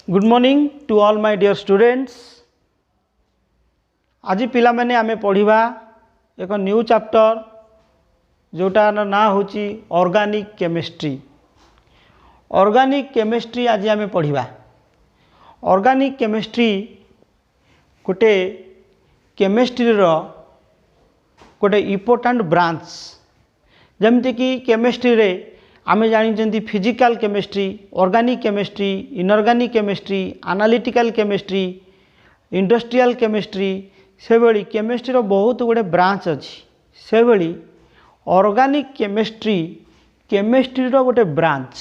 Good morning to all my dear students. आज पिला माने आमे पढ़िबा एक न्यू चैप्टर जोटार ना होची ऑर्गेनिक केमिस्ट्री। ऑर्गेनिक केमिस्ट्री आज आमे पढ़िबा। ऑर्गेनिक केमिस्ट्री गोटे केमिस्ट्री रो गोटे इम्पोर्टेंट ब्रांच। जमती कि केमिस्ट्री रे आमे जानी physical chemistry, organic chemistry, inorganic chemistry, analytical chemistry, industrial chemistry, से भली केमिस्ट्री रो बहुत गुड़े ब्रांच अच्छी। से भली ऑर्गेनिक केमिस्ट्री केमिस्ट्री रो गोटे ब्रांच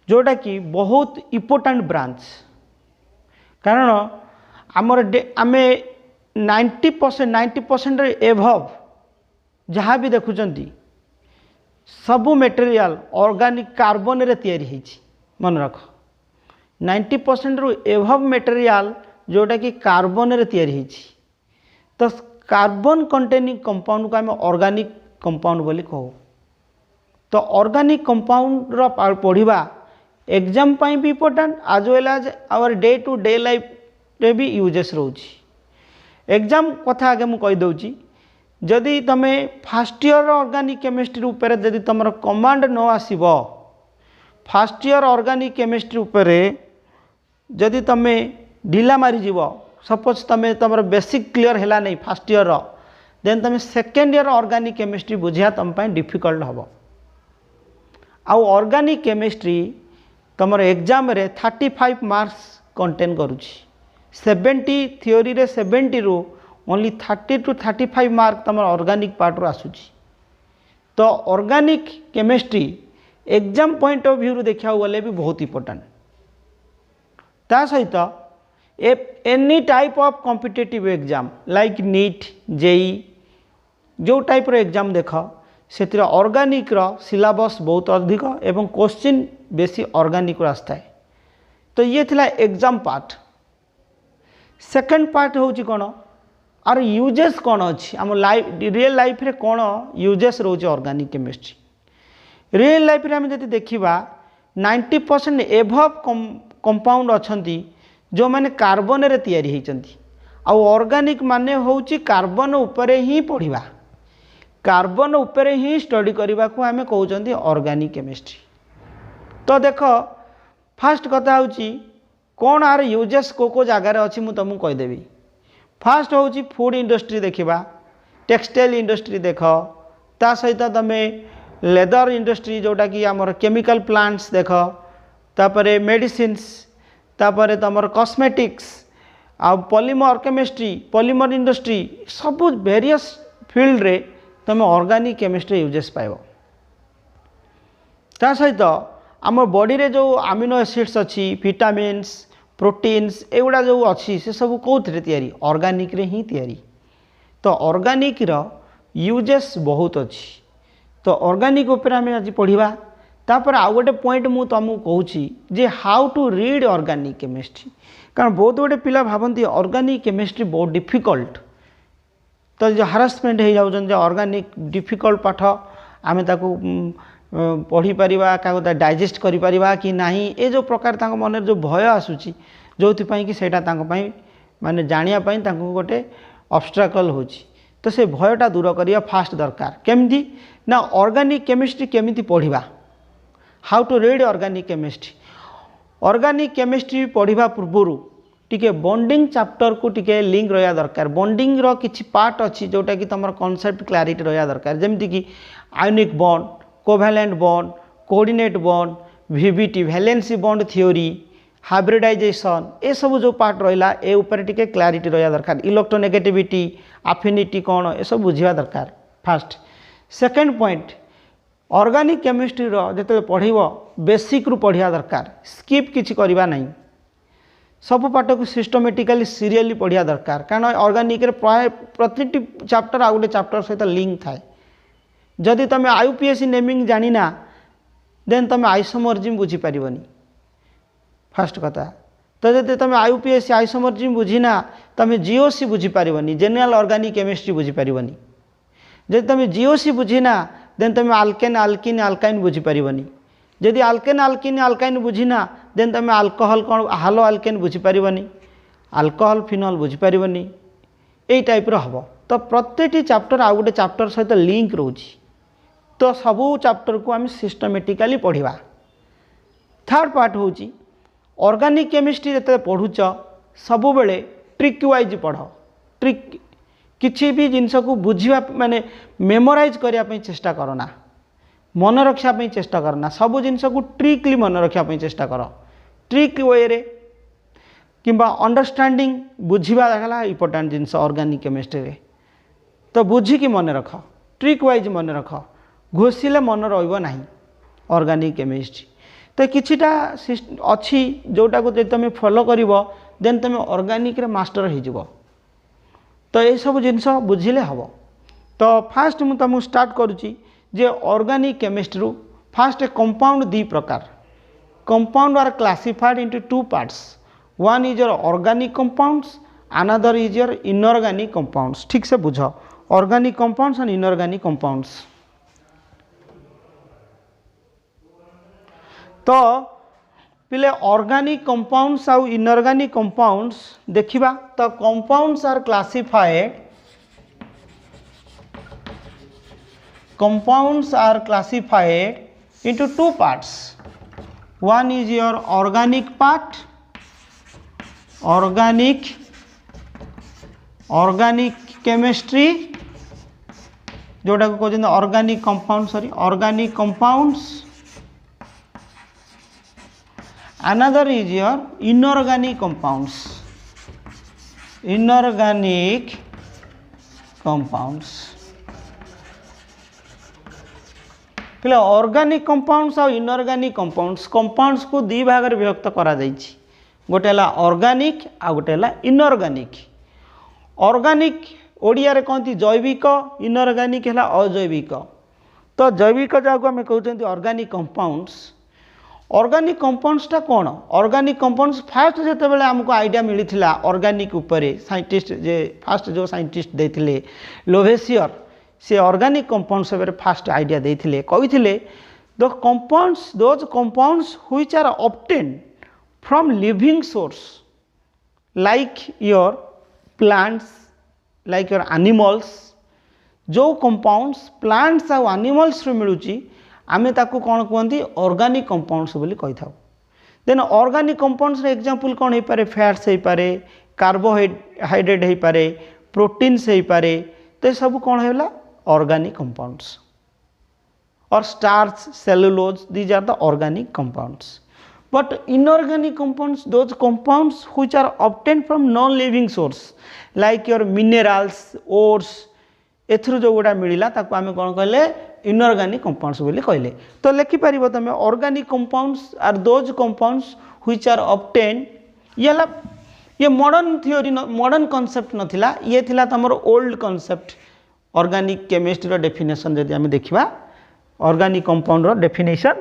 जोटा कि बहुत इम्पोर्टेंट ब्रांच। कारण आमर आमे 90% एभव जहाँ भी देखुंट सबू मटेरियल ऑर्गेनिक कार्बन रे तैयारी होइछि। मन रख 90% रु एभव मटेरियल जोटा कि कार्बन रे तैयारी होइछि। तो कार्बन कंटेनिंग कंपाउंड को आम ऑर्गेनिक कंपाउंड बोली कहू। तो ऑर्गेनिक कंपाउंड रो पढ़िबा एग्जाम पाई भी important as well as our day to day life रे भी यूजेस रोची। एग्जाम कथा आगे मु कहि दउची, जदि तमे फास्ट ईयर ऑर्गेनिक केमिस्ट्री उपरे जदि तुम कमांड न आसीबो, फास्ट ईयर ऑर्गेनिक केमिस्ट्री उपरे जदि तमे ढिला मारी जीवो, सपोज तमे तुम बेसिक क्लियर हैला नहीं फास्ट ईयर रो, देन तमे सेकेंड ईयर ऑर्गेनिक केमिस्ट्री बुझिया तुम पाई डिफिकल्ट हबो। आउ ऑर्गेनिक केमिस्ट्री तुम एग्जाम रे 35 मार्क्स कंटेन करूची। 70 थ्योरी रे 70 रु ओनली 30 to 35 मार्क तुम ऑर्गेनिक पार्ट रो आसुची। तो organic chemistry exam point of view देखा गले भी बहुत इंपोर्टेंट। ता सहित any type of competitive exam like NEET, JEE जो टाइप रो एग्जाम देख से ऑर्गेनिक रो सिलेबस बहुत अधिक एवं क्वेश्चन बेसी ऑर्गेनिक रो आस्था है। तो ये थिला एग्जाम पार्ट। सेकंड पार्ट होची कोन आर यूजेस कौन अच्छी आम लाइफ रियल लाइफ रे कौन यूजेस रोचे ऑर्गेनिक केमिस्ट्री। रियल लाइफ रे हम जदि देखिबा 90% एभव कंपाउंड अच्छी जो माने कार्बन रे तैयारी होइचंती। आ ऑर्गेनिक माने होची कार्बन उपरे ही पढ़िबा, कार्बन उपरे ही स्टडी करबा को आमे कहउचंती ऑर्गेनिक केमिस्ट्री। तो देख फास्ट कथा होची कौन आर यूजेस को जगार अच्छी मु तुमको कहीदेवी। फास्ट होची फूड इंडस्ट्री देखिबा, टेक्सटाइल इंडस्ट्री देख, ता सहित तुम लेदर इंडस्ट्री जोटा कि आमर केमिकल प्लांट्स देख, तापरे मेडिसिन्स, तापरे तुमर कॉस्मेटिक्स, आ पॉलीमर केमिस्ट्री, पॉलीमर इंडस्ट्री, सब वेरियस फील्ड रे तुम ऑर्गेनिक केमिस्ट्री यूजेस पाइबो। ता सहित आम बॉडी रे जो अमीनो एसिड्स अच्छी, विटामिन्स, प्रोटीन्स एगुड़ा जो अच्छी से सब कौन तैयारी ऑर्गेनिक रे ही तैयारी। तो ऑर्गेनिक रो यूजेस बहुत अच्छी। तो ऑर्गेनिक ऊपर आम आज पढ़ा। तापर आउ गोटे पॉइंट मु तुमको कहूँ जे how to read organic chemistry. कारण बहुत गुटे पिला भावती ऑर्गेनिक केमिस्ट्री बहुत डिफिकल्ट। तो जो हारासमेंट हो जाऊँ ऑर्गेनिक डिफिकल्ट पाठ आम ताकू पढ़ी पारिबा, क्या डाइजेस्ट करि परिबा कि नहीं, ये जो प्रकार तांको मन जो भय आसूची जो कि सेटा तांको पई माने जानिया पई तांको गोटे ऑब्स्ट्रकल होची। तो से भयटा दूर करिया फास्ट दरकार। केमती ना ऑर्गेनिक केमिस्ट्री केमिति पढ़िबा, how to read organic chemistry. Organic chemistry पढ़िबा पूर्व टिके बॉन्डिंग चैप्टर को टिके लिंक रहा दरकार। बॉन्डिंग रो किछि पार्ट अच्छी जोटा कि तुम कॉन्सेप्ट क्लैरिटी रहा दरकार। जमती कि ionic bond, covalent bond, coordinate bond, VBT valency bond theory, hybridization, ये सब जो पार्ट रहा ए ऊपर टिके क्लैरिटी रहा दरकार। इलेक्ट्रोनेगेटिविटी, एफिनिटी कौन ये सब बुझा दरकार first. Second point organic chemistry रो जेते पढ़िबो बेसिक रु पढ़िया दरकार, स्किप किछि करबा नहीं। सब पाठ को सिस्टमेटिकली सीरियली पढ़िया दरकार। कारण ऑर्गेनिक रे प्राय प्रति चैप्टर आ गोटे चैप्टर सहित लिंक थाए। जदि तुम आईयूपीएसी नेमिंग जानिना देन तुम आइसोमर्जिम बुझी पारिबनी फास्ट कथा। तो जब तुम आईयूपीएसी आइसोमर्जिम बुझीना तुम जीओसी बुझी पारिबनी, जनरल ऑर्गेनिक केमिस्ट्री बुझी पारिबनी। जब तुम जीओसी बुझीना देन तुम आल्केन, आल्किन, आल्काइन बुझी पारिबनी। जदि आल्केन, आल्किन, आल्काइन बुझीना देन तुम अल्कोहल कौन हालो आल्केन बुझीपारनी अल्कोहल फिनल बुझीपारनी यही टाइप हम। तो प्रत्येक चैप्टर आउ गोटे चैप्टर सहित लिंक रोची तो सबू चैप्टर को आम सिस्टमेटिकली पढ़ा। थर्ड पार्ट हूँ ऑर्गेनिक केमिस्ट्री जिते पढ़ुच सबु बेले ट्रिक वाइज पढ़ ट्रिक किसी भी जिनस को बुझा माने मेमोराइज करने चेष्टा करना मन रखापी चेष्टा करना सबू जिनस को ट्रिकली मन रखापी चेष्टा कर ट्रिक वे रे किंबा अंडरस्टैंडिंग बुझा देखला इंपोर्टेंट जिनस ऑर्गेनिक केमिस्ट्री रे। तो बुझिकी मन रख ट्रिक वाइज मन रख घोषिले मन रही ऑर्गेनिक केमिस्ट्री। तो किछिटा अच्छी जोटा को तुम फॉलो कर देन तुम ऑर्गेनिक रे मास्टर हो। तो ये सब जिनस बुझिले हम। तो फास्ट मुझे तुमको स्टार्ट करुच्ची जे ऑर्गेनिक केमिस्ट्री फास्ट कंपाउंड दी प्रकार compound are classified into two parts one is your organic compounds another is your inorganic compounds. ठीक से बुझ organic compounds and inorganic compounds. तो पिले ऑर्गेनिक कंपाउंड्स आउ इनऑर्गेनिक कंपाउंड्स देखिबा। तो compounds are classified into two parts. One is your organic part, organic chemistry जोटा को कहते हैं organic compound organic compounds. Another is your inorganic compounds, inorganic compounds। पहले ऑर्गेनिक कंपाउंड्स और इनऑर्गेनिक कंपाउंड्स को दी भाग में विभक्त करा जाइछि। गोटे है ऑर्गेनिक आ गोटे है इनऑर्गेनिक। ऑर्गेनिक ओडिया रे कहती जैविक इनऑर्गेनिक है अजैविक। तो जैविक जहाँ आम कहते ऑर्गेनिक कंपाउंड्स। ऑर्गेनिक कंपाउंड्सटा कौन ऑर्गेनिक कंपाउंड्स फास्ट जिते आमको आइडिया मिलता ऑर्गेनिक उपरे साइंटिस्ट जे फास्ट जो साइंटिस्ट देते लोवेसियर से ऑर्गेनिक कंपाउंड्स फास्ट आइडिया देते कही the compounds those compounds which are obtained from living source like your plants like your animals. जो कंपाउंड्स प्लांट्स और एनिमल्स रू मिलूची आमे ताकू कौन कहते ऑर्गेनिक कंपाउंड्स बोली कही था। देन ऑर्गेनिक कंपाउंड्स एग्जांपल कौन हो पारे फैट्स हो पारे कार्बोहाइड्रेट हो पारे प्रोटीन्स हो पारे। तो ये सब कौन है ऑर्गेनिक कंपाउंड्स और starch cellulose these are the organic compounds. But inorganic compounds those compounds which are obtained from non living source like your minerals ores एथुरु जो गुड़ा मिलला ताकू आमे कौन कहले इनऑर्गेनिक कंपाउंड्स बोली कहले। तो लिखिपार तुम organic compounds are those compounds which are obtained ये मॉडर्न थियोरी मॉडर्न कॉन्सेप्ट नथिला ये थिला तमर old concept. Organic chemistry definition जदि आमे देखिबा ऑर्गेनिक कंपाउंड रो definition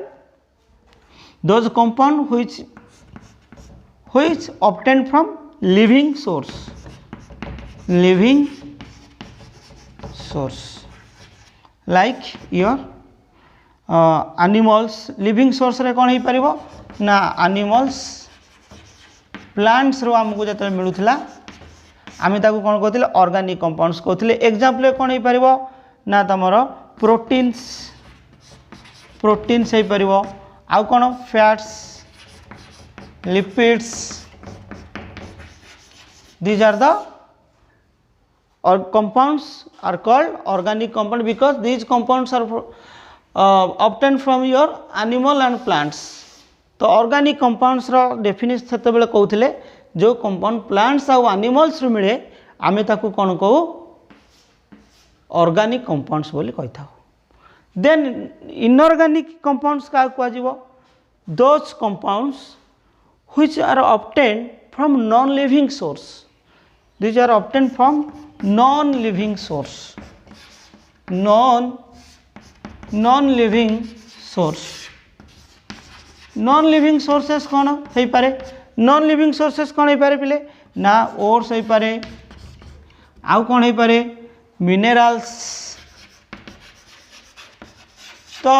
those compound which obtained from living source like your animals. Living source रे कौन हो पारिबो ना एनिमल्स प्लांट्स रो हमको जते मिलुथिला आमे ताकू कौन कहथिले ऑर्गेनिक कंपाउंड्स कहथिले। एग्जांपल कौन हो पारिबो ना तमरो प्रोटीन्स हो पारिबो आउ कौन fats lipids these are the or compounds are called organic compound because these compounds are obtained from your animal and plants। तो ऑर्गेनिक कंपाउंड्स रो डेफिनेशन सेते बेले कहउथिले जो कंपाउंड प्लांट्स और एनिमल्स रो मिले आमे ताकू कोन कहू ऑर्गेनिक कंपाउंड्स बोली कहि था। देन इनऑर्गेनिक कंपाउंड्स का कहआ जीवो those compounds which are obtained from non living source. These are obtained from non-living source, non-living source। non-living sources कौन हो पारे non-living sources कौन हो पारे पिले ना ओट्स हो पारे आउ कौन हो पारे मिनरल्स। तो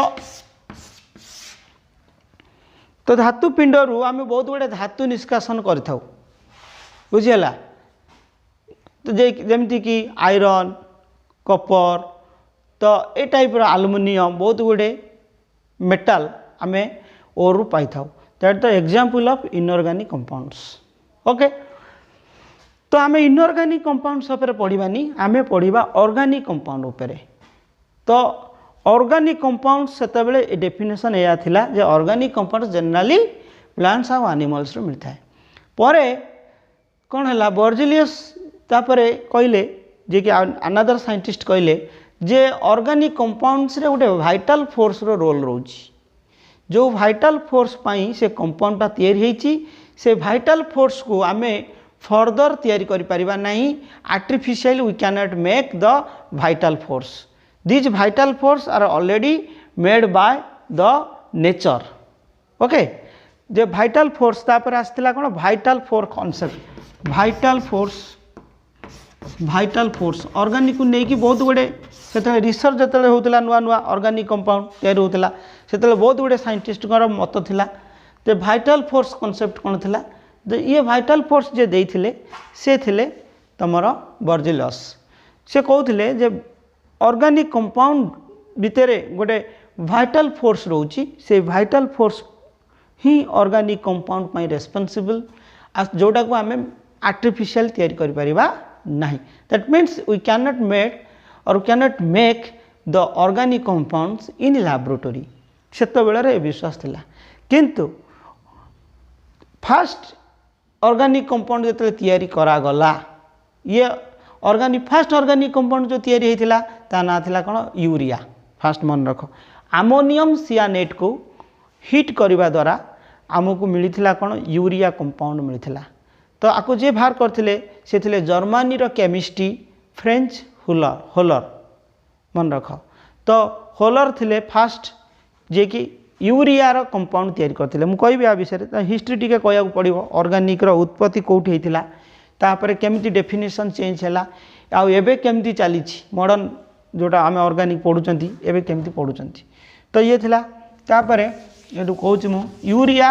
तो धातु पिंडरू आम बहुत गुड़े धातु निष्कासन कर बुझीगला। तो जमती कि आयरन कपर तो ये टाइप आलुमिनियम बहुत गुड़े मेटाल आम ओरु पाई था। That the example of inorganic compounds. Okay, तो आम इनऑर्गेनिक कंपाउंड्स उपर पढ़ानी, आम पढ़ा ऑर्गेनिक कंपाउंड उपरे। तो ऑर्गेनिक कंपाउंड्स सेते बेले डेफिनेशन या थिला जे ऑर्गेनिक कंपाउंड्स जनरली प्लांट्स और एनिमल्स रो मिलता है। परे कौन है बर्जिलियस तापरे कहले जे कि अनदर साइंटिस्ट कहले जे ऑर्गेनिक कंपाउंड्स रे गोटे वाइटल फोर्स रो रोल रोची। जो वाइटल फोर्स पाई से कंपाउंडटा तैयारी होईची, से वाइटल फोर्स को आमे फर्दर तैयारी करि परिबा नहीं। Artificial we can not make the vital force. These vital force are already made by the nature. Okay, जे vital force तापर आसला कौन vital force concept। vital force organic को लेकिन बहुत गुड़े से रिसर्च जो होता नुआ नुआ ऑर्गेनिक कंपाउंड तैयारी होता से बहुत गुड़े साइंटिस्ट मत थिला। तो vital force concept कौन थिला, ये vital force जे देइथिले से थिले तमर बर्जिलस। से कहते जे ऑर्गेनिक कंपाउंड भितर गोटे वाइटल फोर्स रोची, से वाइटल फोर्स ही ऑर्गेनिक कंपाउंड पाई रेस्पॉन्सिबल, जोटा को आम आर्टिफिशियल तैयारी करि परिबा नहीं। That means we can not make or can not make the organic compounds in laboratory. सेते बेले विश्वास थिला, किंतु फास्ट ऑर्गेनिक कंपाउंड जो तैयारी करा गला, ये ऑर्गेनिक फास्ट ऑर्गेनिक कंपाउंड जो तैयारी होता ता ना थिला कौन यूरिया। फास्ट मन रख, अमोनियम सियानेट को हिट करने द्वारा आमको मिलता कौन यूरिया कंपाउंड मिलता। तो आपको जे बाहर करथिले से थिले जर्मनी रो केमिस्ट्री फ्रेंच होलर मन रख। तो होलर थिले फास्ट जे कि यूरिया रो कंपाउंड तैयारी करथिले। मु कहबी आ विषय रे हिस्ट्री टिके कहया पड़िबो। ऑर्गेनिक रो उत्पत्ति कोठी हेतिला, तापर केमिति डेफिनेशन चेंज हैला, आउ एबे केमिति चली मॉडर्न जोटा आम ऑर्गेनिक पढ़ुचंती एबे केमिति पढ़ुचंती। तो ये थिला। तापर एटू कहूँ मु urea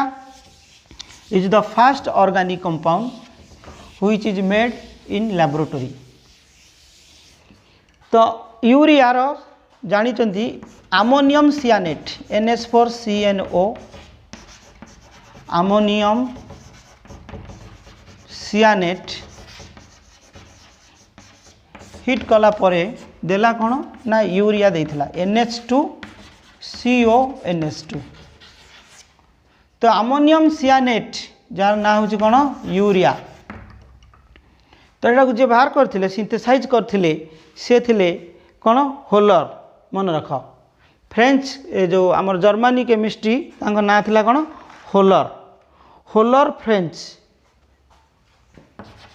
is the first organic compound which is made in laboratory. तो यूरिया रो जानिचंती अमोनियम सियानेट NH4CNO, अमोनियम सियानेट हिट कला परे देला कौन ना यूरिया देथिला NH2CO NH2। तो अमोनियम सियानेट जार ना हूँ कौन यूरिया। तो यहाँ जे बाहर करथिले सिंथेसाइज करथिले से थिले कौन होलर मन रख। फ्रेंच जो आमर जर्मनी केमिस्ट्री तांको ना थिला कौन होलर फ्रेंच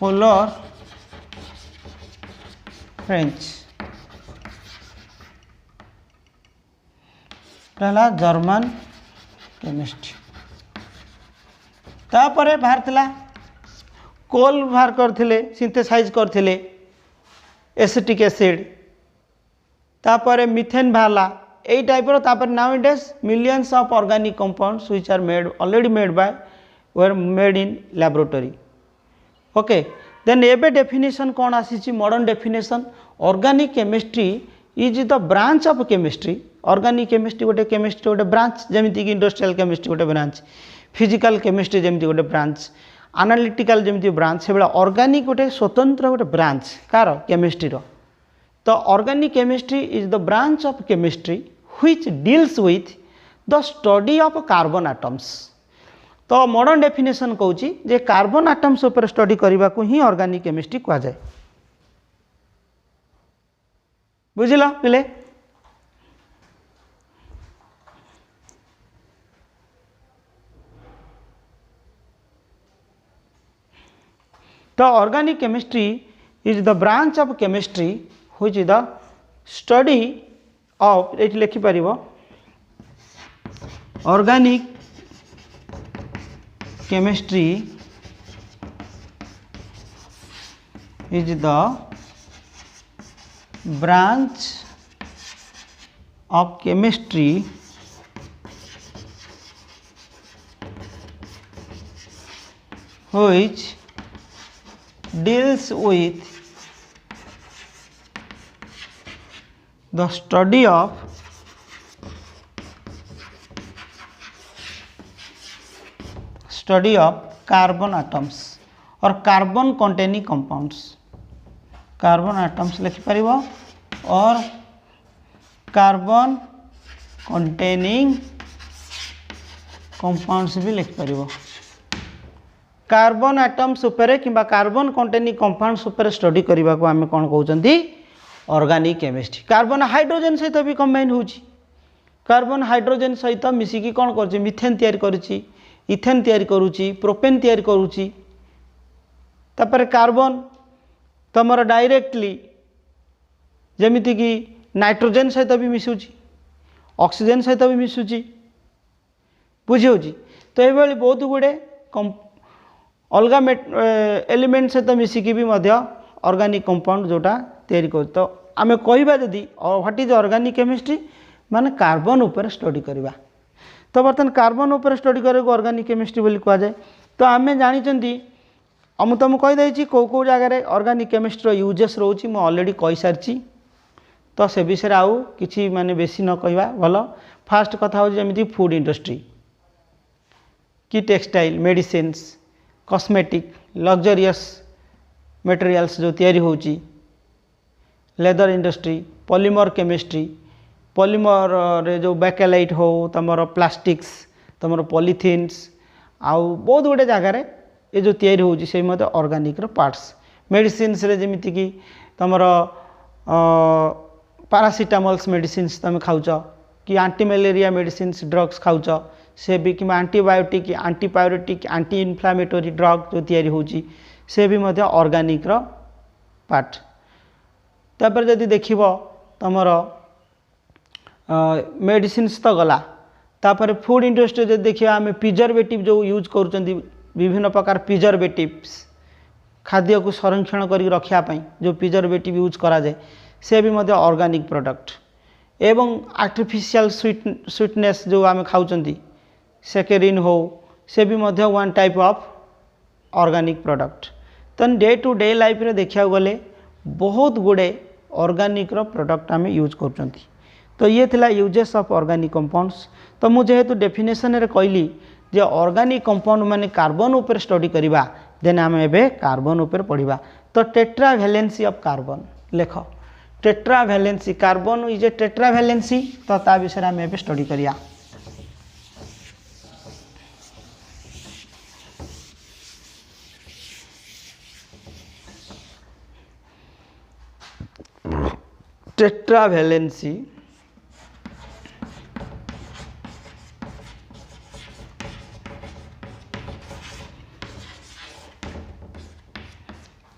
होलर फ्रेंच पहला जर्मन केमिस्ट्री। तापरे बाहर थिला कोल बाहर करथिले सिंथेसाइज करथिले एसिटिक एसिड, तापरे मिथेन बाहरला ए टाइप रो। तापर now it is millions of organic compounds which are made already made by were made in laboratory. Okay, then एबे डेफिनेशन कौन आसी modern definition organic chemistry is the branch of chemistry. Organic chemistry गोटे chemistry गोटे branch, जमीती कि industrial chemistry गोटे branch, physical chemistry जमीती गोटे branch, analytical जमीती branch, से भाया ऑर्गेनिक गोटे स्वतंत्र गोटे ब्रांच कार केमिस्ट्री रो। तो organic chemistry is the branch of chemistry which deals with the study of carbon atoms. तो मॉडर्न डेफिनेशन कहूँ जे कार्बन एटम्स उपर स्टडी करने को ही ऑर्गेनिक केमिस्ट्री कहा जाए। बुझिल पिले? तो organic chemistry is the branch of chemistry which is the study of, ये लिखिपर organic chemistry is the branch of chemistry which deals with the study of carbon atoms or carbon containing compounds. Carbon atoms लिखि परिबो और carbon containing compounds भी लिखि परिबो. Carbon atoms उपरे किंबा carbon containing compounds उपरे study करबा को आमे कोन कहउचंती ऑर्गेनिक केमिस्ट्री. कार्बन हाइड्रोजन सहित भी कंबाइन होउची. कार्बन हाइड्रोजन सहित मिसिकी कोन करची मिथेन तयार करची, इथेन तयार करूची, प्रोपेन तयार करूची. तापर कार्बन तमर डायरेक्टली जेमिति कि नाइट्रोजन सहित भी मिसुची, ऑक्सीजन सहित भी मिसुची. बुझी होची. तो ए भली बहुत गुडे अलग एलिमेंट सहित मिसिकी भी ऑर्गेनिक कंपाउंड जोटा तैयारी कर. तो आम कहवा जदि व्हाट इज ऑर्गेनिक केमिस्ट्री माने कार्बन उपर स्टडी करवा. तो बर्तमान कार्बन उपर स्टडी करे ऑर्गेनिक केमिस्ट्री बोली कह जाए. तो आम जानी तुमको कहीदे कौ जगार ऑर्गेनिक केमिस्ट्री यूजेस रोचे मुझे ऑलरेडी कही सारी. तो से विषय आउ कि माने बेसी न कहवा भल. फास्ट कथा हो जमी फूड इंडस्ट्री कि textile, medicines, cosmetic, luxurious materials जो तैयारी होची, leather industry, polymer chemistry, polymer रे जो बैकेलाइट हो तमर प्लास्टिक्स, तमर पॉलीथिन्स आउ बहुत गुटे जगार ये जो तैयारी होची से मते ऑर्गेनिक रो पार्ट्स. मेडिसिन्स रे जेमिति कि तमर पैरासिटामॉल्स मेडिसिन्स तुम खाऊच कि एंटी मलेरिया मेडिसिन्स ड्रग्स खाऊच से भी कि एंटीबायोटिक, एंटीपायोरेटिक, एंटी इन्फ्लामेटरी ड्रग जो तैयारी होची से भी मध्य ऑर्गेनिक रो पार्ट. तापर जदि देखिबो तमर मेडिसिन्स तो गला. तापर फूड इंडस्ट्री जदि देखिबा आमे प्रिजर्वेटिव जो यूज करूचंदी विभिन्न प्रकार प्रिजर्वेटिव्स खाद्य को संरक्षण करी रखिया पई जो प्रिजर्वेटिव यूज करा जाए से भी मध्य ऑर्गेनिक प्रोडक्ट. एवं आर्टिफिशियल स्वीटनेस जो आमे खाऊचंदी सेकेरिन हो से भी मध्य one type of organic product. तो डे टू डे लाइफ रे देखिया गले बहुत गुड़े ऑर्गेनिक रो प्रोडक्ट आमे यूज करचंती. तो ये थिला यूजेस ऑफ ऑर्गेनिक कंपाउंड्स. तो मु जेहेतु डेफिनेशन रे कहली जे ऑर्गेनिक कंपाउंड माने कार्बन ऊपर स्टडी करिबा देन आमे एबे कार्बन ऊपर पढ़िबा. तो टेट्रा वैलेंसी ऑफ कार्बन लेख. Tetra valency carbon is a tetra valency. तो ता विषय आमे एबे स्टडी करिया.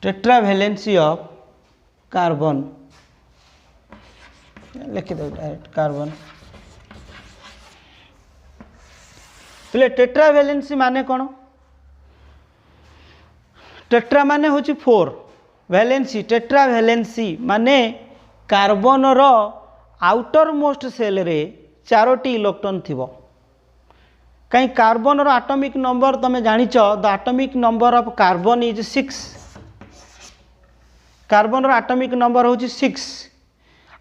टेट्रावैलेंसी ऑफ कार्बन लिखि दो डायरेक्ट कार्बन. पहले टेट्रावैलेंसी माने कौन? टेट्रा माने होची 4, वैलेंसी टेट्रावैलेंसी माने कार्बन रो आउटर मोस्ट सेल रे 4टी इलेक्ट्रॉन थिबो. कहीं कार्बन रो एटॉमिक नंबर तमे जानिच the atomic number of carbon is 6. Carbon रो एटॉमिक नंबर होची 6.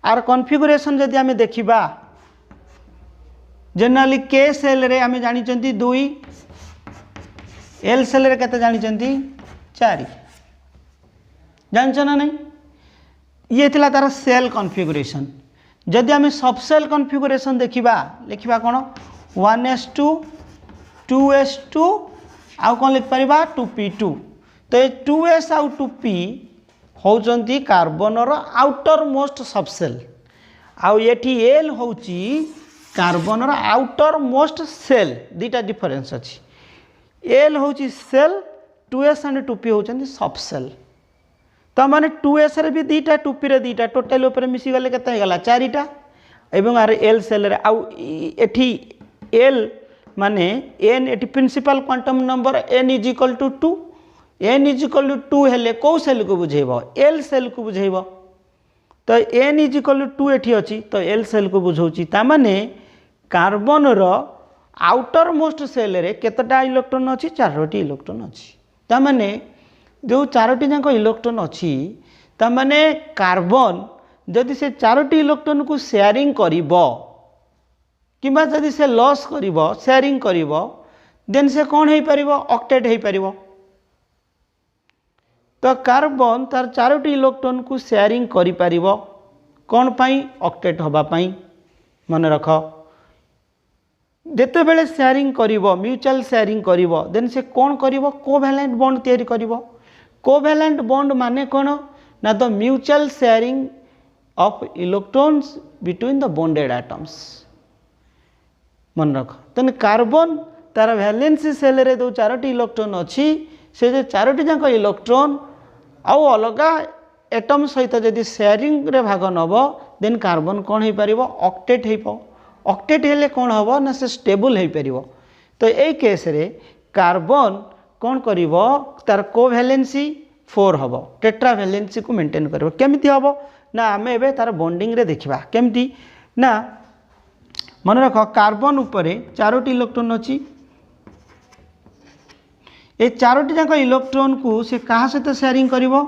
आर कॉन्फ़िगरेशन जदि आमे देखिबा जनरली के सेल रे आमे जानिचंती 2, एल सेल रे केते जानिचंती 4. जानछ ना नहीं? ये थिला तार सेल कॉन्फ़िगरेशन. जदि आमे सबसेल कॉन्फ़िगरेशन देखिबा लिखिबा कोन 1s2 2s2 आउ कोन लिख परिबा 2p2. तो ये 2s आउ 2p होउचंती कार्बन रो आउटर मोस्ट सबसेल. आउ एठी एल होउची कार्बन रो आउटर मोस्ट सेल. दीटा डिफरेंस अछि. एल होउची सेल, 2s एंड 2p होउचंती सबसेल. तो माने 2s रे भी दीटा 2p रे दीटा टोटल ऊपर मिसी गले केते हे गला 4टा. एवं आर एल सेल रे आउ एठी एल माने n एठी principal quantum number n is equal to 2. n is equal to 2 हेले को सेल को बुझेबो? एल सेल को बुझेबो. तो n इज इक्वल टू 2 एठी अछि तो एल सेल को बुझौची. ता माने कार्बन रो आउटर मोस्ट सेल रे केतटा इलेक्ट्रॉन अछि? 4टी इलेक्ट्रॉन अछि. तामाने जो चारोटी जाक इलेक्ट्रॉन अच्छी तामाने कार्बन जदि से चारोटी इलेक्ट्रॉन को शेयरिंग करिबो किंबा जदि से लॉस करिबो शेयरिंग करिबो देन से कौन हो पारिबो ऑक्टेट हो पारिबो। तो कार्बन तार चारोटी इलेक्ट्रॉन को शेयरिंग करि पारिबो कौन पाई ऑक्टेट होबा पाई। मन रख जेते बेले शेयरिंग करिवो म्यूचुअल शेयरिंग करिवो देन से कौन करिवो कोवैलेंट बॉन्ड तैयारी करिवो। कोवैलेंट बॉन्ड माने कौन ना the mutual sharing of electrons between the bonded atoms. मन रख तेन कार्बन तार वैलेंसी सेल रे जो चारोटी इलेक्ट्रॉन अच्छी से जो चारोटी जाक इलेक्ट्रॉन आउ अलगा एटम सहित जदि शेयरिंग रे भाग नब देन कार्बन कौन हो पारिबो ऑक्टेट हो। ऑक्टेट हेले कौन हम ना से स्टेबल हो पारिबो। तो यही केस रे कार्बन कौन करिवो तार कोवैलेंसी 4 हम टेट्रा वैलेंसी को मेंटेन करिवो। केमिति हम ना आमे एबे तार बॉन्डिंग रे देखिबा केमिति ना मन रख कार्बन उपरे चारोटी इलेक्ट्रॉन अच्छी ए चारोटी जाक इलेक्ट्रॉन को से कहा सहित शेयरिंग करिवो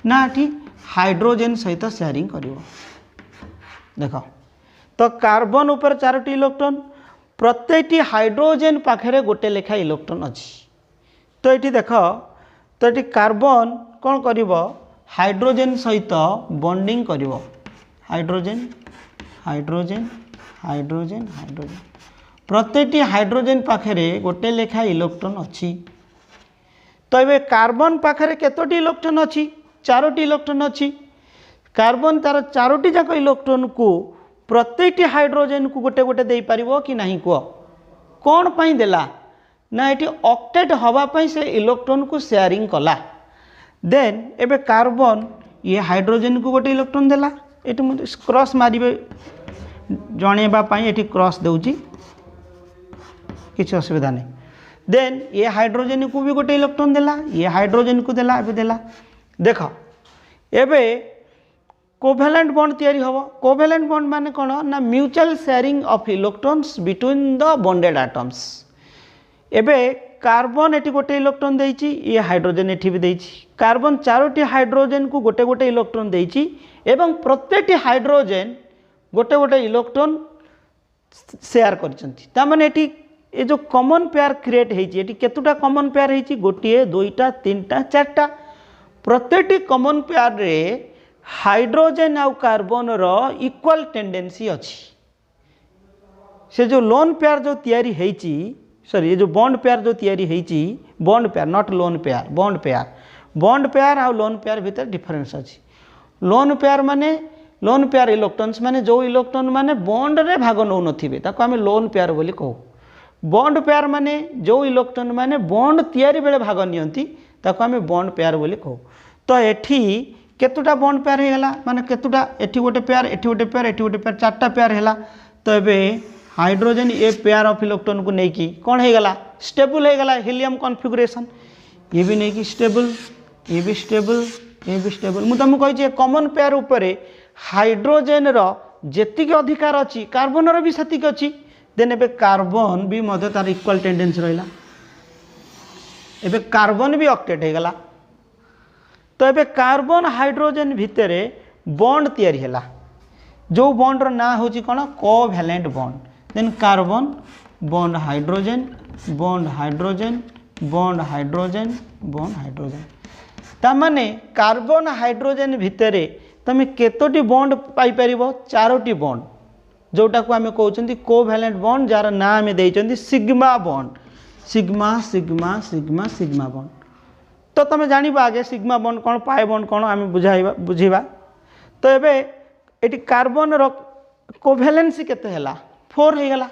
ना एठी हाइड्रोजन सहित शेयरिंग करिवो। देख तो कार्बन ऊपर चारोटी इलेक्ट्रॉन प्रत्येक हाइड्रोजन पाखे गोटे लेखा इलेक्ट्रॉन अच्छी। तो ये देख तो ये कार्बन कौन करिवो हाइड्रोजन सहित बॉन्डिंग करिवो। हाइड्रोजन हाइड्रोजन हाइड्रोजन हाइड्रोजन प्रत्येक हाइड्रोजन पाखे गोटे लेखा इलेक्ट्रॉन अच्छी। तो ये कार्बन पाखे केतोटी इलेक्ट्रॉन अच्छी चारोटी इलेक्ट्रॉन अच्छी। कार्बन तार चारोटी जाक इलेक्ट्रॉन को प्रत्येक हाइड्रोजन को गोटे गोटे दे पारिबो कि नहीं कह कौन पाई देला ना ये ऑक्टेट हवापाई से इलेक्ट्रॉन को शेयरिंग कला। देन एबे कार्बन ये हाइड्रोजन को गोटे इलेक्ट्रॉन देला ये क्रॉस मारिबे जणेबा पाई ये क्रॉस देउची किसी असुविधा नहीं। देन ये हाइड्रोजन को भी गोटे इलेक्ट्रॉन देला ये हाइड्रोजन को देला एबे देला। देख एबे कोवैलेंट बॉन्ड तैयारी हबो। कोवैलेंट बॉन्ड माने कौन ना mutual sharing of electrons between the bonded atoms. एबे कार्बन एटी गोटे इलेक्ट्रॉन देइची ये हाइड्रोजन एटी भी देइची। कार्बन चारोटी हाइड्रोजन को गोटे गोटे इलेक्ट्रॉन देइची एवं प्रत्येक हाइड्रोजन गोटे गोटे इलेक्ट्रॉन शेयर करछंती। ता माने एटी ये जो कॉमन पेयर क्रिएट हेची एटी केतुटा कॉमन पेयर हेची गोटे दुईटा तीनटा चारटा। प्रत्येक कॉमन पेयर रे हाइड्रोजन आउ कार्बन रो इक्वल टेंडेंसी अच्छी। से जो लोन पेयर जो तैयारी हेची सॉरी ये जो बॉन्ड पेयर जो तैयारी हेची bond pair not lone pair bond pair आउ लोन पेयर भीतर डिफरेंस अच्छी। लोन पेयर इलेक्ट्रॉन्स माने जो इलेक्ट्रॉन माने बॉन्ड रे भाग नौ नथिबे ताको आमे लोन पेयर बोली कहू। बॉन्ड पेयर माने जो इलेक्ट्रॉन माने बॉन्ड तैयारी बेले भाग नियंती ताको आमे बॉन्ड पेयर बोली कहू। तो एठी केतुटा बॉन्ड पेयर हेला माने केतुटा एठी गोटे पेयर एठी गोटे पेयर एठी गोटे पेयर चारटा पेयर हेला। तो एबे hydrogen a pair of electron को नहीं की कौन हो गला स्टेबल हो गला हीलियम कॉन्फिगरेशन। ये भी नहीं कि स्टेबल ये भी स्टेबल ये भी स्टेबल। मु तुमको कही कॉमन पेयर उपरे हाइड्रोजन रो जेतिक अधिकार अच्छी कार्बन रो भी सेतिक अच्छी। देन एबे कार्बन भी मध्य तार इक्वल टेंडेंसी रहिला एबे कार्बन भी ऑक्टेट हो गला। तो एबे कार्बन हाइड्रोजन भितर बॉन्ड तैयारी हैला जो बॉन्ड रो ना होची कोन covalent bond. Then carbon bond hydrogen bond hydrogen bond hydrogen bond hydrogen. ता माने कार्बन हाइड्रोजन भितर तमे केतोटी बॉन्ड पाई परिबो चारोटी बॉन्ड जोटा को आमे कहउचंती कोवैलेंट बॉन्ड जार ना आमे देइचंती sigma bond sigma sigma sigma sigma bond. तो तुम जानिबा आगे सिग्मा बॉन्ड कौन पाए बॉन्ड कौन आम बुझाइबा। तो एबे एटी कार्बन रो कोवैलेंसी केते हैला 4 हो गला।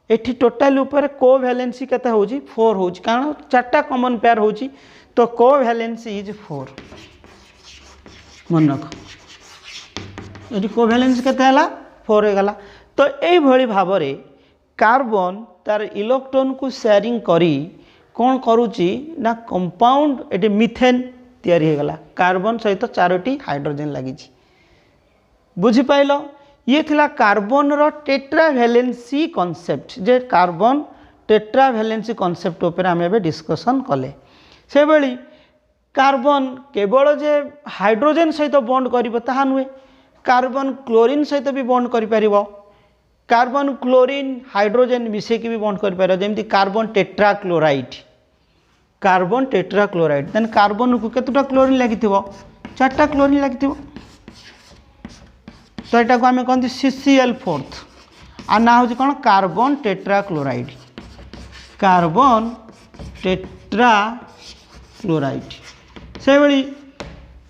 एटी टोटल ऊपर कोवैलेंसी केते होची 4 होची कारण चारटा कॉमन पेयर होची। तो कोवैलेंसी इज 4 मन रख एटी कोवैलेंसी केते हैला 4 हो गला। तो एई भली भाबरे कार्बन तार इलेक्ट्रॉन को शेयरिंग करी कौन करुच्ची ना कंपाउंड ये मिथेन तैयारी हो गला कार्बन सहित चारोटी हाइड्रोजन लगी। बुझिपाइल ये थिला कार्बन रो टेट्रा वैलेंसी कॉन्सेप्ट जे कार्बन टेट्रा वैलेंसी कॉन्सेप्ट ऊपर आम एबे डिस्कशन कले। से भली कार्बन केवल जे हाइड्रोजन सहित बॉन्ड करिवो ताहा नुहे, कार्बन क्लोरीन सहित भी बॉन्ड करि परिवो, कार्बन क्लोरीन हाइड्रोजन मिसेकी भी बॉन्ड करि परिवो, जेमति carbon tetrachloride, carbon tetrachloride then carbon को केतुटा क्लोरीन लागिथिवो, 4टा क्लोरीन लागिथिवो, तो एटा को आमे कहंती CCl4 आ ना होची कोन कार्बन टेट्राक्लोराइड, कार्बन टेट्राक्लोराइड। से भली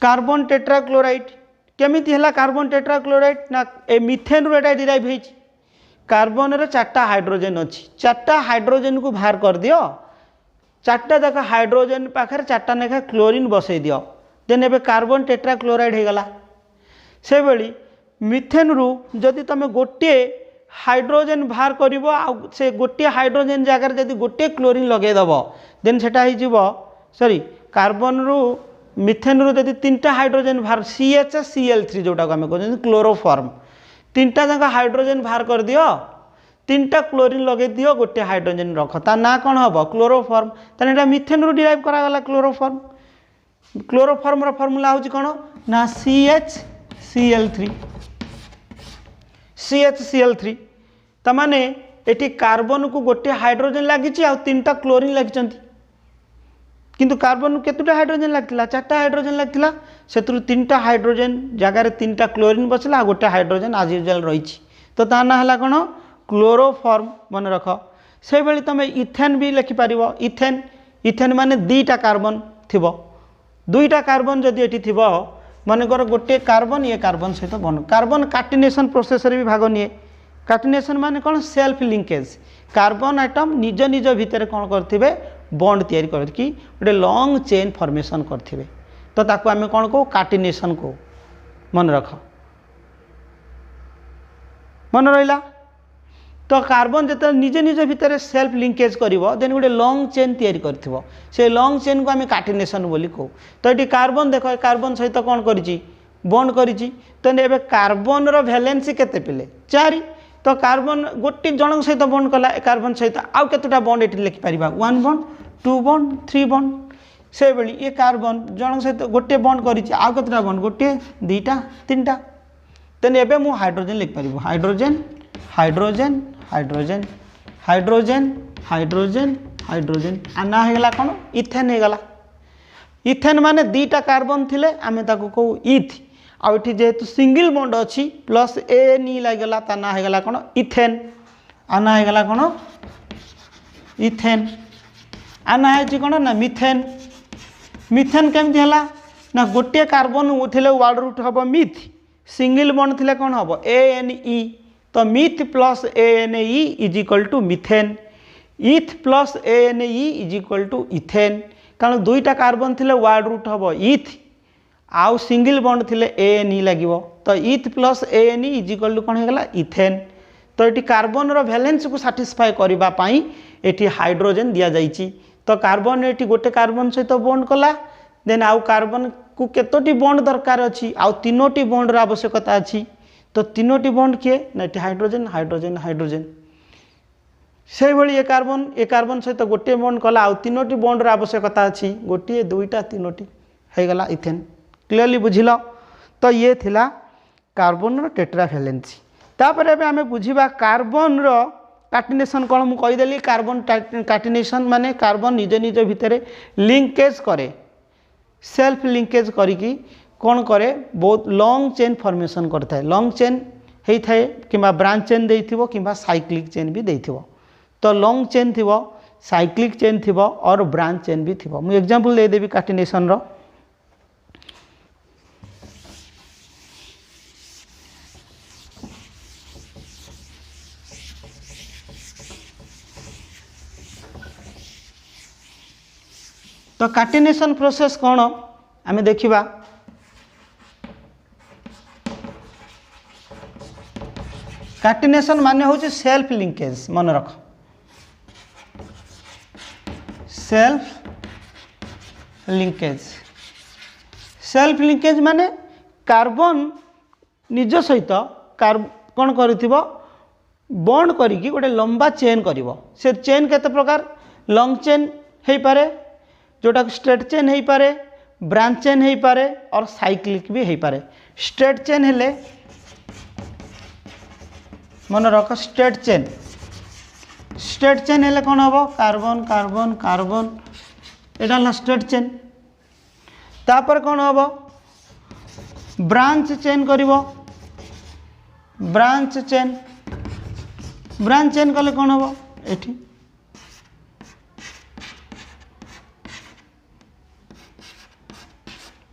कार्बन टेट्राक्लोराइड केमिति हला, कार्बन टेट्राक्लोराइड ना ए मिथेन रो एटा डिराइव हेची, कार्बन रे 4टा हाइड्रोजन अछि, 4टा हाइड्रोजन को बाहर कर दियो, 4टा जाक हाइड्रोजन पाखर 4टा नेखा क्लोरीन बसई दियो, देन एबे कार्बन टेट्राक्लोराइड हे गला। से भली मिथेन रु जदि तमे गोटे हाइड्रोजन बाहर करिवो आ से गोटे हाइड्रोजन जगह जदि गोटे क्लोरीन लगे दबो देन सेटा ही जीवो, सॉरी कार्बन रु मिथेन रु जदि 3टा हाइड्रोजन बाहर CHCl3 जोटा को हमें कहते क्लोरोफॉर्म, 3टा जगह हाइड्रोजन बाहर कर दियो, 3टा क्लोरीन लगे दियो, गोटे हाइड्रोजन रख, ता ना कौन हम क्लोरोफॉर्म, ताने एटा मिथेन रु डिराइव करा गला क्लोरोफॉर्म। क्लोरोफॉर्म रो फार्मूला होची कोन ना CHCl3, CHCl3 तमाने एटी कार्बन को गोटे हाइड्रोजन लगी आ 3टा क्लोरीन लगी, किंतु कार्बन केतुटा हाइड्रोजन लगता, 4टा हाइड्रोजन लगता, से 3टा हाइड्रोजन जगार 3टा क्लोरीन बसला, गोटे हाइड्रोजन आज यूजुअल रही, तो ता ना है कौन क्लोरोफॉर्म मन रख। से भली तुम इथेन भी लिखिपार, इथेन, इथेन माने 2टा कार्बन थिबो, 2टा कार्बन जदि एटी थिबो मनकर गोटे कार्बन ये कार्बन सहित बन, कार्बन कार्टिनेशन प्रोसेस भी भाग निए, कार्टिनेशन माने कौन सेल्फ लिंकेज, कार्बन आइटम निज निज भितर कौन करथिबे बॉन्ड तैयारी करके गोटे लॉन्ग चेन फॉर्मेशन करथिबे, तो ताको आमे कौन को कार्टिनेशन को मन रख, मन रहिला। तो कार्बन जत निजे निज भितर सेल्फ लिंकेज करिवो देन गोटे लॉन्ग चेन तैयारी करथिबो, से लॉन्ग चेन को आमे कार्टिनेशन बोली कहू। तो ये कार्बन देख, कार्बन सहित कौन करिछि बॉन्ड करिछि, तो एबे कार्बन रो वैलेंसी केते पिले 4, तो कार्बन गोटे जन सहित बॉन्ड कला, कार्बन सहित आउ केतुटा बॉन्ड एटी लिखि परिबा, 1 बॉन्ड 2 बॉन्ड 3 बॉन्ड। से बेली ये कार्बन जन सहित गोटे बॉन्ड करिछि, आउ केतुटा बॉन्ड गोटे 2टा 3टा, तेन एबे मु हाइड्रोजन लिखि परिबो, hydrogen hydrogen hydrogen hydrogen hydrogen hydrogen आना हे गला कोन इथेन हे गला। इथेन माने 2टा कार्बन थिले आमे ताको कहू इथ, आ एठी जेहेतु सिंगल बॉन्ड अछि प्लस एन लागला, ता ना हे गला कोन इथेन, आना हे गला कोन इथेन, आना है कोन ना मिथेन। मिथेन केमती हला ना गोटे कार्बन थिले वर्ड रूट हम मिथ, सिंगल बॉन्ड थिले कौन हम ANE, तो meth plus ANE is equal to methane, eth plus ANE is equal to ethane, कारण 2टा कार्बन थिले वर्ड रूट हम इथ आउ सिंगल बॉन्ड थिले ANE लगिवो, तो eth plus ANE is equal to कौन हो गला इथेन। तो ये कार्बन रो वैलेंस को साटिस्फाई करबा पई एटी हाइड्रोजन दिया जाइछि, तो कार्बन एटी गोटे कार्बन सहित बॉन्ड कला, देन आउ कार्बन को केतोटी बॉन्ड दरकार अछि, आउ 3टी बॉन्ड रो आवश्यकता अछि, तो 3टी बॉन्ड किए ना हाइड्रोजन हाइड्रोजन हाइड्रोजन। से भली ये कार्बन सहित गोटे बॉन्ड कला, आउ 3टी बॉन्ड रो आवश्यकता अछि, गोटे 2टा 3टी हे गला इथेन। क्लियरली बुझिलो, तो ये थिला कार्बन रो टेट्रा वैलेंसी। तापर एबे हमें बुझिबा कार्बन रो कार्टिनेशन कौन मु कहीदेली, कार्बन कार्टिनेशन माने कार्बन निज निज भितर लिंकेज करे, सेल्फ लिंकेज करिकी कौन करे बहुत लॉन्ग चेन फॉर्मेशन करता है, लॉन्ग चेन होता है कि ब्रांच चेन देथिबो कि साइक्लिक चेन भी देथिबो, तो लॉन्ग चेन थिबो, साइक्लिक चेन थिबो और ब्रांच चेन भी थिबो। मु एग्जांपल दे देबी कार्टिनेशन रो। तो कार्टिनेशन प्रोसेस कौन आमे देखिबा, कार्टिनेशन माने होची सेल्फ लिंकेज, मन रख सेल्फ लिंकेज। सेल्फ लिंकेज माने कार्बन निज सहित कौन करिथिबो बॉन्ड करिकी गोटे लंबा चेन करिवो। से चेन केते प्रकार लॉन्ग चेन हे पारे, जोटा स्ट्रेट चेन हो पारे, ब्रांच चेन हो पारे और साइक्लिक भी हो पारे। स्ट्रेट चेन हेले मन रख स्ट्रेट चेन, स्ट्रेट चेन हेले कौन हम कार्बन कार्बन कार्बन यहाँ स्ट्रेट चेन। तापर कौन हम ब्रांच चेन करिवो, ब्रांच चेन, ब्रांच चेन कले कौन हम एठी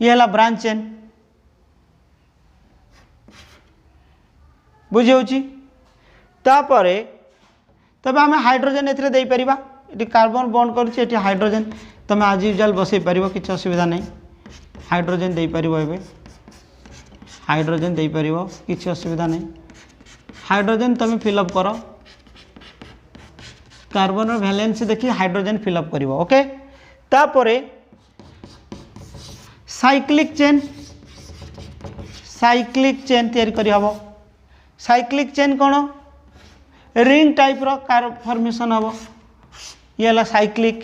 ये है ब्रांच चेन बुझी। तापरे तब आम हाइड्रोजेन ए पारिबा, ये कार्बन बॉन्ड कर हाइड्रोजेन तुम आज यूजुआल बसई पार कि असुविधा नहीं। हाइड्रोजेन दे पार ए हाइड्रोजेन दे पार कि असुविधा नहीं। हाइड्रोजेन तुम फिलअप कर कार्बन वैलेंसी देखी हाइड्रोजेन फिलअप कर ओके। तापरे साइक्लिक चेन, साइक्लिक चेन तैयारी करी हबो। साइक्लिक चेन कौन रिंग टाइप रो कार फॉर्मेशन हम ये है साइक्लिक,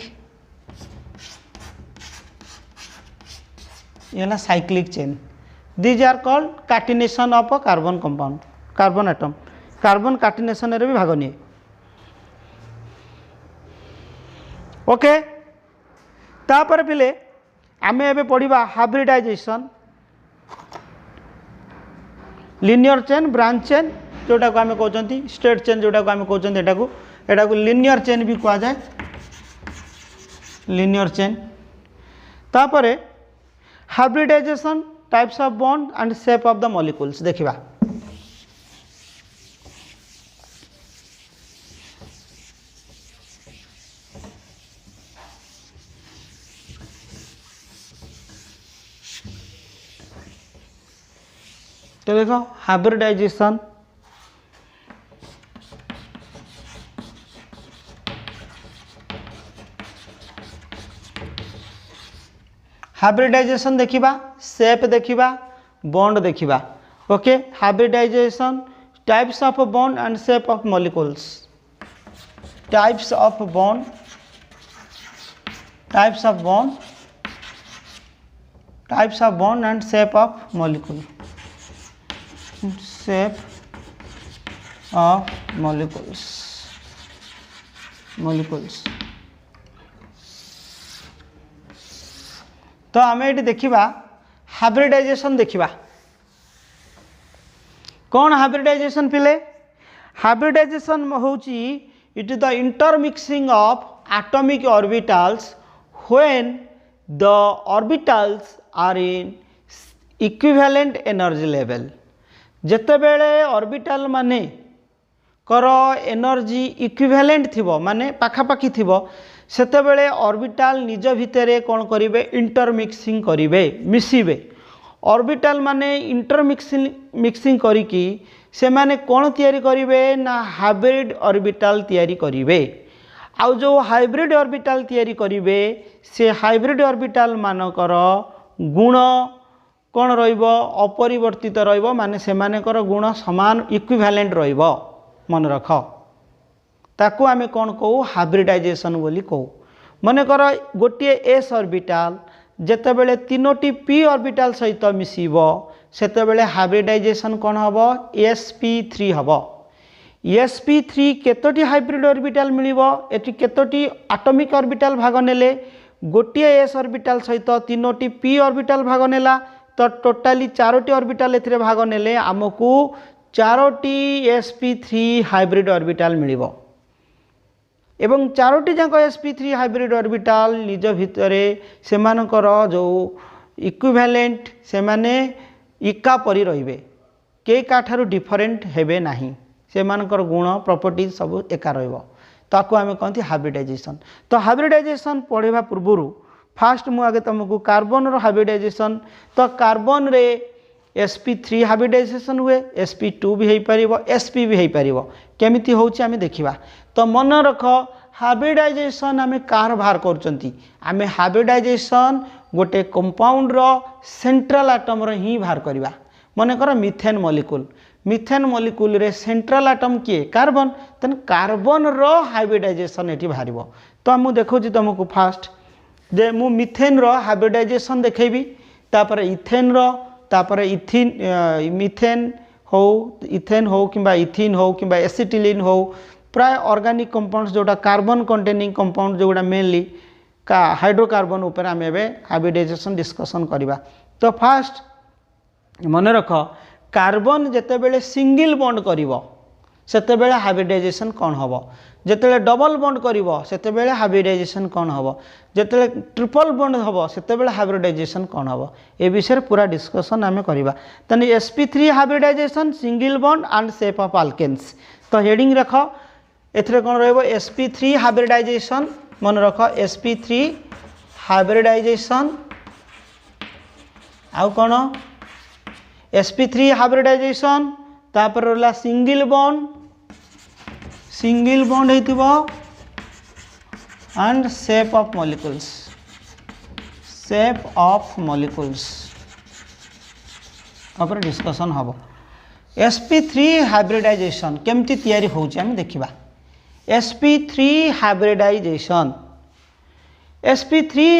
ये है cyclic chain. These are called catenation of a carbon compound, carbon atom carbon catenation रे भी भाग निए ओके। तापर पिले आमे एबे पढ़िबा hybridisation, linear chain, branch chain जोटा को आमे कहते स्ट्रेट चेन जोटा को आमे कहते एटा को लिनियर चेन भी कहा जाए, लिनियर चेन। तापरे hybridization types of bond and shape of the molecules देखिबा। तो देखो हाइब्रिडाइजेशन, हाइब्रिडाइजेशन देखिबा, शेप देखिबा, बॉन्ड देखिबा okay. Hybridization types of bond and shape of molecules, types of bond, types of bond, types of bond and shape of molecule, shape of molecules, molecules। तो आम ये देखा हाइब्रिडाइजेशन देखा कौन hybridisation पिले। हाइब्रिडाइजेशन होची it is the intermixing of atomic orbitals when the orbitals are in equivalent energy level. जेतेबेले orbital माने कर एनर्जी इक्विवेलेंट थिबो माने पाखापाखी थिबो सेतेबेले ऑर्बिटल निज भितरे कौन करिवे इंटरमिक्सिंग करिवे मिसिबे। ऑर्बिटल माने इंटरमिक्सिंग करिकी से माने कौन तैयारी करिवे ना हाइब्रिड ऑर्बिटल तैयारी करिवे। आउ जो हाइब्रिड ऑर्बिटल तैयारी करिवे से हाइब्रिड ऑर्बिटल मानकर गुण कौन रहिबो अपरिवर्तित रहिबो माने से मानेकर गुण समान इक्विवेलेंट रहिबो मन रख। ताकू आमे कौन कहू हाइब्रिडाइजेशन बोली कहू। मन कर गोटे एस ऑर्बिटल जेतेबेले तीनोटी पी ऑर्बिटल सहित मिसिबो सेतेबेले हाइब्रिडाइजेशन कौन हबो sp3 हबो। sp3 केतोटी हाइब्रिड ऑर्बिटल मिलिबो एटी केतोटी एटॉमिक ऑर्बिटल भाग नेले गोटे एस ऑर्बिटल सहित तीनोटी पी ऑर्बिटल भाग नेला तो टोटाली चारोटी ऑर्बिटल एथिरे भाग नेले आमको चारोटी sp3 हाइब्रिड ऑर्बिटल मिलिबो एवं चारोटी जाक sp3 हाइब्रिड ऑर्बिटल निज भितरे सेमानकर जो इक्विवेलेंट से माने इका परी रहिबे के काठारु डिफरेंट हेबे नाही सेमानकर गुण प्रॉपर्टी सब एका रहिबो ताकू आमे कहंती हाइब्रिडाइजेशन। तो हाइब्रिडाइजेशन पढ़ेबा पूर्वरु फास्ट मु आगे तुमको कार्बन रो हाइब्रिडाइजेशन तो कार्बन रे sp3 हाइब्रिडाइजेशन हुए sp2 भी हो पार sp भी हो पार केमिति होउची आमे देखिबा। तो मन रख हाइब्रिडाइजेशन आमे कार बाहर करचंती आमे हाइब्रिडाइजेशन गोटे कंपाउंड रो सेंट्रल एटम रो ही बाहर करबा। मन कर मिथेन मॉलिक्यूल, मिथेन मॉलिक्यूल रे सेंट्रल एटम किए कार्बन तेन कार्बन रो हाइब्रिडाइजेशन एटी बाहरिबो। तो हम देखौची तुमको फास्ट जे मु मिथेन रो हाइब्रिडाइजेशन देखेबी तापर इथेन रो तापर इथिन मिथेन हो किंबा इथिन हो किंबा एसिटिलीन हो प्राय ऑर्गेनिक कंपाउंड्स जोटा कार्बन कंटेनिंग कंपाउंड जोटा मेनली का हाइड्रोकार्बन ऊपर आम एवं हाइब्रिडाइजेशन डिस्कसन करवा। तो फास्ट मन रख कार्बन जितेबले सिंगल बॉन्ड करिवो सेतेबेले हाइब्रिडाइजेशन कौन हम जितेबले डबल बॉन्ड करिवो सेतेबेले हाइब्रिडाइजेशन कौन हम जितेबले ट्रिपल बॉन्ड हम सेतेबेले हाइब्रिडाइजेशन कौन हम ए विषय पूरा डिस्कसन आम करवा। तने sp3 hybridization single bond and shape of alkanes. तो हेडिंग रख एथरे कौन रहबो sp3 हाइब्रिडाइजेशन मन रख sp3 हाइब्रिडाइजेशन आउ कौन sp3 हाइब्रिडाइजेशन तापर रहा सिंगल बॉन्ड होइतिबो एंड शेप ऑफ मॉलिक्यूल्स ऊपर डिस्कशन हम। sp3 हाइब्रिडाइजेशन केमती तैयारी होउची हम देखिबा। sp3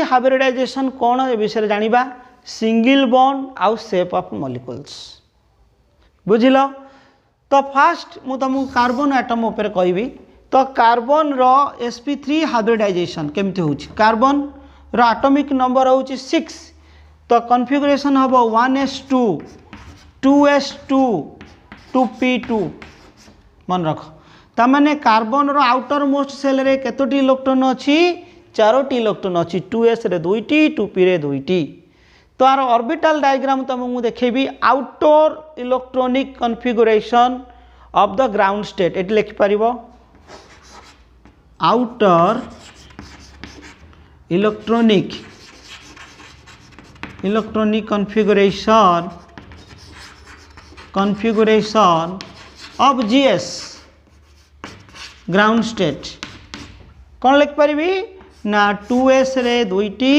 हाइब्रिडाइजेशन कौन ए विषय जानिबा सिंगल बॉन्ड आउ शेप ऑफ मॉलिक्यूल्स बुझिल। तो फास्ट मु तुमको कार्बन एटम ऊपर कहबी। तो कार्बन रो sp3 हाइब्रिडाइजेशन केमती होउची कार्बन रो एटॉमिक नंबर होउची 6 तो कॉन्फ़िगरेशन हबो 1s2 2s2 2p2 मन रख। तामाने कार्बन रो आउटर मोस्ट सेल रे केतोटी इलेक्ट्रॉन अछि 4टी इलेक्ट्रॉन अछि 2s रे 2टी 2p रे 2टी। तो आर ऑर्बिटल डायग्राम तुमको देखेबी outer electronic configuration of the ground state एट लिख पारिबो outer electronic configuration of GS ground state कौन लिख पारिबी ना 2s रे 2टी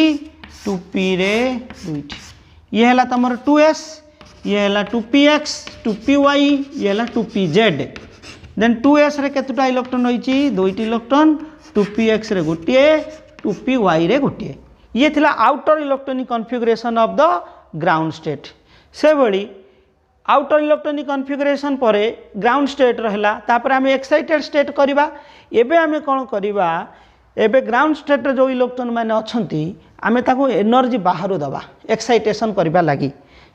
2p रे 2टी ये है तमर 2s ये है 2px 2py ये है 2pz देन 2s रे केतटा इलेक्ट्रॉन होइची 2टी इलेक्ट्रॉन 2px रे गोटिए 2py रे गोटिए ये थिला outer electronic configuration of the ground state. से बड़ी आउटर इलेक्ट्रॉनिक कॉन्फ़िगरेशन परे ग्राउंड स्टेट रहला तापर आम एक्साइटेड स्टेट करवा। एबे आम कौन करवा एबे ग्राउंड स्टेट रे जो इलेक्ट्रॉन माने अछंती आमे ताको एनर्जी बाहर दबा एक्साइटेशन करबा लगी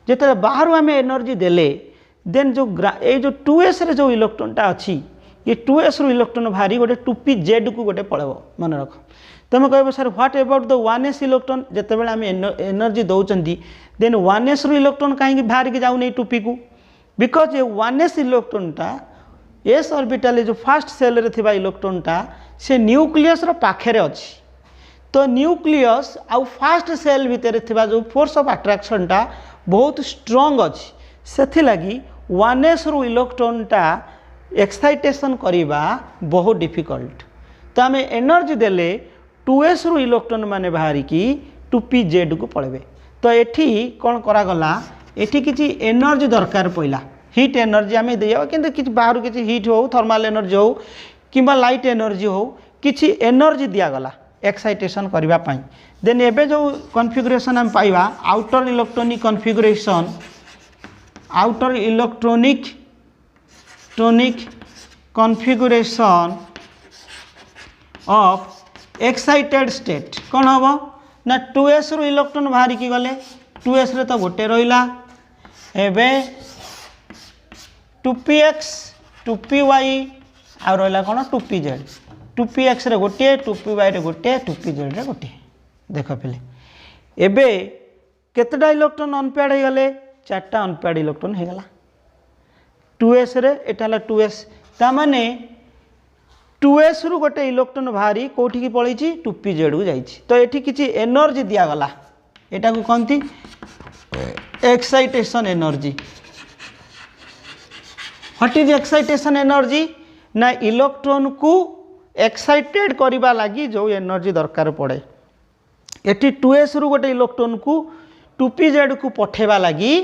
जेते बाहर आमे एनर्जी देले देन जो ए जो 2s रे जो इलेक्ट्रॉनटा अच्छी ये 2s रो इलेक्ट्रॉन भारी गोटे 2pz को गोटे पड़ेबो मन रख। तुम कहबो sir what about the 1s electron जेते बेले आमे एनर्जी दउचंदी देन 1s रो इलेक्ट्रॉन काहे बाहर के जाउ नै 2p को बिकॉज ये 1s इलेक्ट्रॉनटा s ऑर्बिटल जो फर्स्ट सेल रे थिबा इलेक्ट्रॉनटा से न्यूक्लियस रो पाखरे अछि। तो न्यूक्लियस आउ फर्स्ट सेल भितर थिबा जो फोर्स ऑफ अट्रैक्शनटा बहुत स्ट्रांग अछि सेथि लगी 1s रो इलेक्ट्रॉनटा एक्साइटेशन करिबा बहुत डिफिकल्ट। तो आम एनर्जी देले 2s रो इलेक्ट्रॉन माने बाहरी की 2pz को पड़े। तो एठी कौन करागला एठी किछि एनर्जी दरकार पइला हीट एनर्जी आम दिया कि किछि बाहर किछि हीट हो थर्मल एनर्जी हो किंबा लाइट एनर्जी हो किछि एनर्जी दियागला एक्साइटेशन करबा पई। देन एबे जो कॉन्फ़िगरेशन हम पाइबा outer electronic configuration of excited state कौन हम ना 2s रो इलेक्ट्रॉन बाहर की गले 2s रे तो गोटे रहिला एबे 2px 2py आ रहा कौन 2pz 2px रे गोटे 2py रे गोटे 2pz रे गोटे देख पे एबे केतटा इलेक्ट्रॉन अनपेड हो गले 4टा अनपेड इलेक्ट्रॉन हो गला 2s रे एटा हला 2s ता माने 2s रु गोटे इलेक्ट्रॉन भारी कोठी की पळैछि 2pz को जाइछि। तो एठी किछि एनर्जी दिया गला एटा को कोनती excitation energy. What is excitation energy ना इलेक्ट्रॉन को एक्साइटेड करबा लगी जो एनर्जी दरकार पड़े एटी 2s रु गोटे इलेक्ट्रॉन को 2pz को पठेबा लगी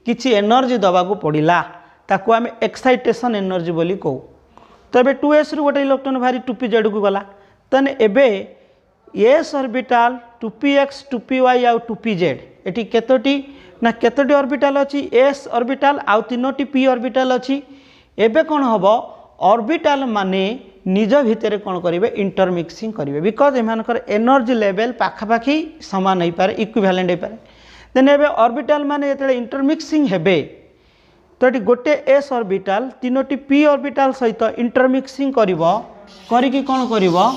किछि एनर्जी दबा को पड़िला ताको आम एक्साइटेशन एनर्जी बोली कहू। तबे 2s रु गोटे इलेक्ट्रॉन भारी 2pz को गला तने एबे एस ऑर्बिटाल 2px 2py आउ 2pz एटी केतोटी ना केतोटी ऑर्बिटाल अच्छी एस ऑर्बिटाल आउ तीनोटी पी ऑर्बिटाल अच्छी एबे कौन हम ऑर्बिटाल माने निज भितर कौन करेंगे इंटरमिक्सिंग करेंगे बिकज एमानकर एनर्जी लेवल पाखापाखि सामान हो पारे इक्विवेलेंट हो पारे देन एबे ऑर्बिटाल माने जतले इंटरमिक्सिंग हेबे तो ये गोटे एस ऑर्बिटाल तीनोटी पी ऑर्बिटाल सहित इंटरमिक्सिंग करिकी कौन करिवो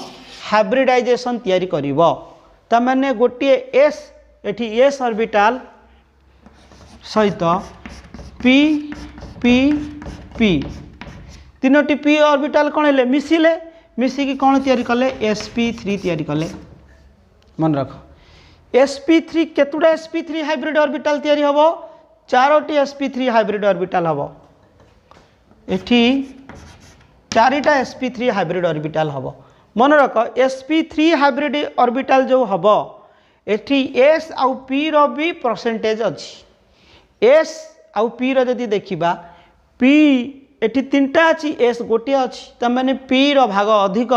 हाइब्रिडाइजेशन तैयारी करिवो ता माने गोटे एस एठी एस ऑर्बिटाल सहित P P P तीनोटी P orbital कौन हेले मिसिले मिसिकी कौन तैयारी कले sp3 तैयारी कले मन रख sp3 केतुडा sp3 हाइब्रिड ऑर्बिटाल तैयारी हबो चारोटी sp3 हाइब्रिड ऑर्बिटाल हबो एठी चारिटा sp3 हाइब्रिड ऑर्बिटाल हबो मन रख sp3 हाइब्रिड ऑर्बिटाल जो हबो एठी s आउ p रो भी परसेंटेज अछि s आउ p रो जदी देखिबा p एठी तीनटा अछि एस गोटे अछि ता माने पी रो भाग अधिक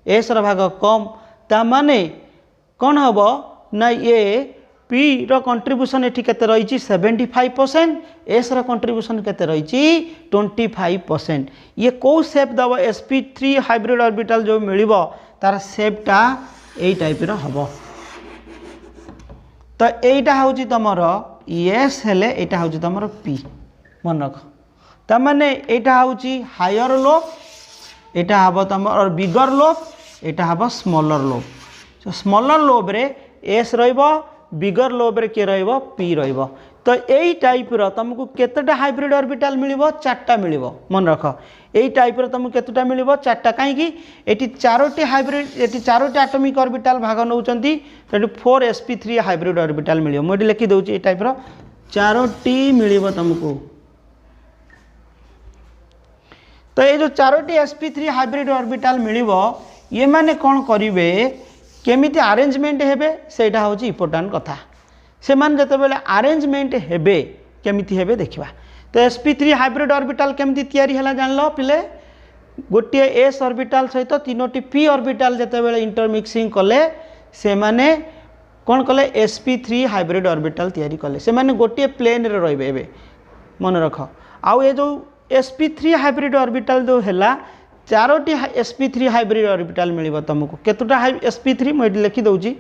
एस रो भाग कम ता माने कोन हबो ना ये पी रो कंट्रीब्यूशन एठी केते रहिछि 75% एस रो कंट्रीब्यूशन केते रहिछि 25% ये को शेप दबो sp3 हाइब्रिड ऑर्बिटल जो मिलिबो तार शेपटा एई टाइप रो हबो तो एईटा होछि तमरो एस हेले एटा होछि तमरो पी मन रख तमाने एटा होची हायर लोब एटा हबो तमर बिगर लोब एटा हबो स्मॉलर लोब तो स्मॉलर लोब रे एस रहइबो बिगर लोब रे के रहइबो पी रहइबो तो एई टाइप रो तुमको केतेटा हाइब्रिड ऑर्बिटल मिलिबो चारटा मिलिबो मन रख एई टाइप रो तुमको केतेटा मिलिबो चारटा काहे कि eighty Charoti hybrid eighty Charoti atomic orbital भाग नउचंती तो 4 sp3 हाइब्रिड ऑर्बिटल मिलिबो मोडी लिखि दउची एई टाइप रो चारोटी मिलिबो तुमको तो ये जो चारोटी sp3 हाइब्रिड ऑर्बिटल मिलिबो ये माने कौन करिवे केमिति अरेंजमेंट हेबे सेटा होची इंपोर्टेंट कथा से मान जते बेले अरेंजमेंट हेबे केमिति हेबे देखिबा तो sp3 हाइब्रिड ऑर्बिटल केमिति तयारी हला जानलो पिले गोटे s ऑर्बिटल सहित तीनोटी p ऑर्बिटल जते बेले इंटरमिक्सिंग कले से माने कौन कले sp3 हाइब्रिड ऑर्बिटल तयारी कले से माने गोटे प्लेन रे रहबे एबे मन रख आउ ये जो sp3 हाइब्रिड ऑर्बिटल जो हैला चारोटी sp3 हाइब्रिड ऑर्बिटल मिलिबो तुमको केतुटा sp3 मैं लिखि दउची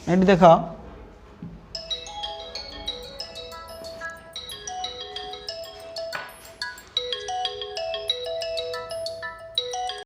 एटी देख